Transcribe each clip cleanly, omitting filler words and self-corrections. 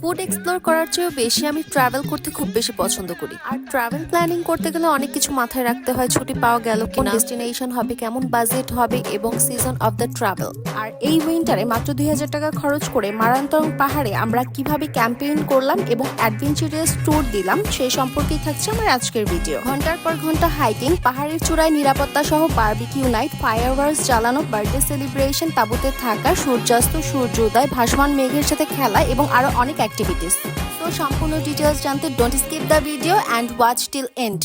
Food explore করার চেয়েও বেশি আমি ট্রাভেল করতে খুব বেশি পছন্দ করি। আর ট্রাভেল প্ল্যানিং করতে গেলে অনেক কিছু মাথায় রাখতে হয়। ছুটি পাওয়া গেল কিনা, ডেস্টিনেশন হবে, কেমন বাজেট হবে এবং সিজন অফ দ্য ট্রাভেল। আর এই উইন্টারে মাত্র 2000 টাকা খরচ করে মারান্তরং পাহাড়ে আমরা কিভাবে ক্যাম্পেইন করলাম এবং অ্যাডভেঞ্চারাস ট্যুর দিলাম সেই সম্পর্কেই থাকছে আমার আজকের ভিডিও। ঘন্টার পর ঘন্টা হাইকিং, পাহাড়ের চূড়ায় নিরাপত্তা সহ বারবিকিউ নাইট, ফায়ারওয়ার্কস জ্বালানো, বার্থডে সেলিব্রেশন, তাঁবুতে থাকা, সূর্যাস্ত, সূর্যোদয়, ভাসমান মেঘের সাথে খেলা এবং আরো অনেক অ্যাক্টিভিটিস। তো সম্পূর্ণ ডিটেইলস জানতে don't skip the video and watch till and.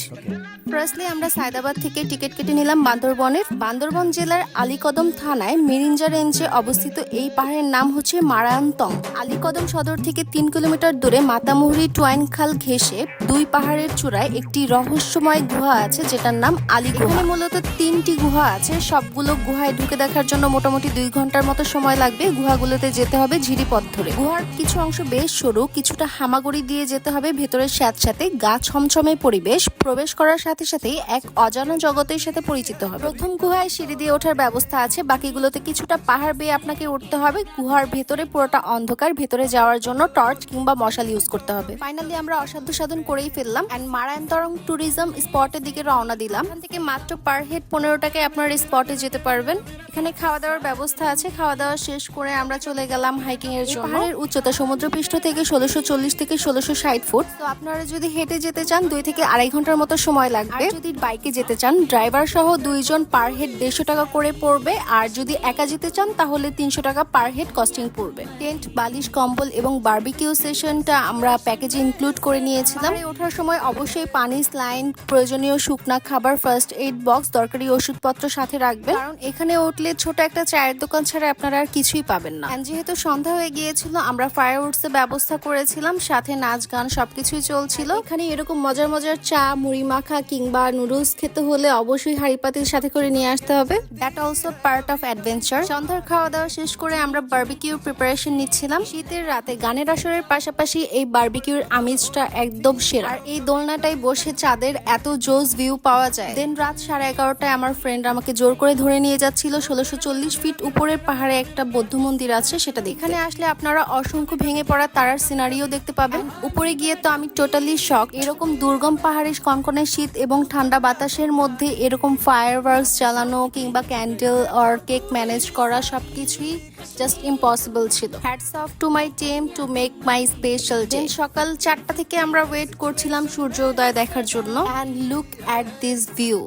Firstly আমরা সায়দাবাদ থেকে টিকিট কেটে নিলাম বান্দরবনের। বান্দরবন জেলার আলীকদম থানায় মিরিঞ্জা রেঞ্জে অবস্থিত এই পাহাড়ের নাম হচ্ছে মারান্তং। আলীকদম সদর থেকে 3 কিলোমিটার দূরে মাতামুহুরী টোয়াইন খাল ঘেঁষে দুই পাহাড়ের চূড়ায় একটি রহস্যময় গুহা আছে যেটার নাম আলী গুহা। এখানে মূলত 3টি গুহা আছে। সবগুলো গুহায় ঢুকে দেখার জন্য মোটামুটি 2 ঘন্টার মতো সময় লাগবে। গুহাগুলোতে যেতে হবে ঝিরিপথ ধরে। গুহার কিছু অংশ বেশ সরু, কিছুটা হামাগুড়ি দিয়ে যেতে হবে। ভেতরের স্যাঁতস্যাঁতে গা ছমছমে পরিবেশ। প্রবেশ করার সাথে সাথেই এক অজানা জগতের সাথে পরিচিত হবে। প্রথম গুহায় সিঁড়ি দিয়ে ওঠার ব্যবস্থা আছে, বাকিগুলোতে কিছুটা পাহাড় বেয়ে আপনাকে উঠতে হবে। গুহার ভেতরে পুরোটা অন্ধকার, ভেতরে যাওয়ার জন্য টর্চ কিংবা মশাল ইউজ করতে হবে। ফাইনালি আমরা অসাধ্য সাধন করেই ফেললাম এন্ড মারান্তরং ট্যুরিজম স্পটের দিকে রওনা দিলাম। এখান থেকে মাত্র পার হেড 15 টাকায় আপনার স্পটে যেতে পারবেন। এখানে খাওয়া দাওয়ার ব্যবস্থা আছে। খাওয়া দাওয়া শেষ করে আমরা চলে গেলাম হাইকিং এর জন্য। পাহাড়ের উচ্চতা সমুদ্রপৃষ্ঠ থেকে 1640 থেকে 1660 ফুট। তো আপনারা যদি হেঁটে যেতে চান 2 থেকে আড়াই ঘন্টার মতো সময় লাগবে। আর যদি বাইকে যেতে চান ড্রাইভার সহ 2 জন পার হেড 150 টাকা করে পড়বে। আর যদি একা যেতে চান তাহলে 300 টাকা পার হেড কস্টিং পড়বে। টেন্ট, বালিশ, কম্বল এবং বারবিকিউ সেশনটা আমরা প্যাকেজে ইনক্লুড করে নিয়েছিলাম। ওঠার সময় অবশ্যই পানি, স্লাইন, প্রয়োজনীয় শুকনা খাবার, ফার্স্ট এইড বক্স, দরকারি ওষুধপত্র সাথে রাখবেন, কারণ এখানে উঠলে ছোট একটা চায়ের দোকান ছাড়া আপনারা আর কিছুই পাবেন না। যেহেতু সন্ধ্যা হয়ে গিয়েছিল আমরা ফায়ারওয়ার্কস এর ব্যবস্থা করেছিলাম, সাথে নাচ গান সবকিছুই চলছিল। এখানে এরকম মজার মজার চা, মুড়ি মাখা কিংবা নুডলস খেতে হলে অবশ্যই হাঁড়িপাতিল সাথে করে নিয়ে আসতে হবে। That also part of adventure. সন্ধ্যার খাওয়া দাওয়া শেষ করে আমরা বারবিকিউ প্রিপারেশন নিচ্ছিলাম। শীতের রাতে গানের আসরের পাশাপাশি এই বারবিকিউর আমেজটা একদম সেরা। আর এই দোলনাটায় বসে চাঁদের এত জোস ভিউ পাওয়া যায়। দেন রাত 11:30টায় আমার ফ্রেন্ড আমাকে জোর করে ধরে নিয়ে যাচ্ছিল 1640 ফিট উপরের পাহাড়ে একটা বৌদ্ধ মন্দির আছে সেটা দেখে। এখানে আসলে আপনারা অসংখ্য ভেঙে পড়া তারার সিনারিও দেখতে পাবেন। উপরে গিয়ে তো আমি টোটালি শক। এরকম দুর্গম পাহাড়ে কনকনে শীত এবং ঠান্ডা বাতাসের মধ্যে এরকম ফায়ারওয়ার্কস জ্বালানো কিংবা ক্যান্ডেল আর কেক ম্যানেজ করা সবকিছুই জাস্ট ইম্পসিবল ছিল। Hats off to my team to make my special day. সকাল 4টা থেকে আমরা ওয়েট করছিলাম সূর্যোদয় দেখার জন্য। And look at this view.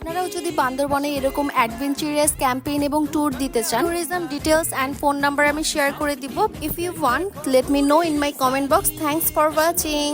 আপনারাও যদি বান্দরবনে এরকম অ্যাডভেঞ্চারাস ক্যাম্পেইন এবং ট্যুর দিতে চান, tourism details and phone number আমি শেয়ার করে দিব। If you want let me know in my comment box. Thanks for watching.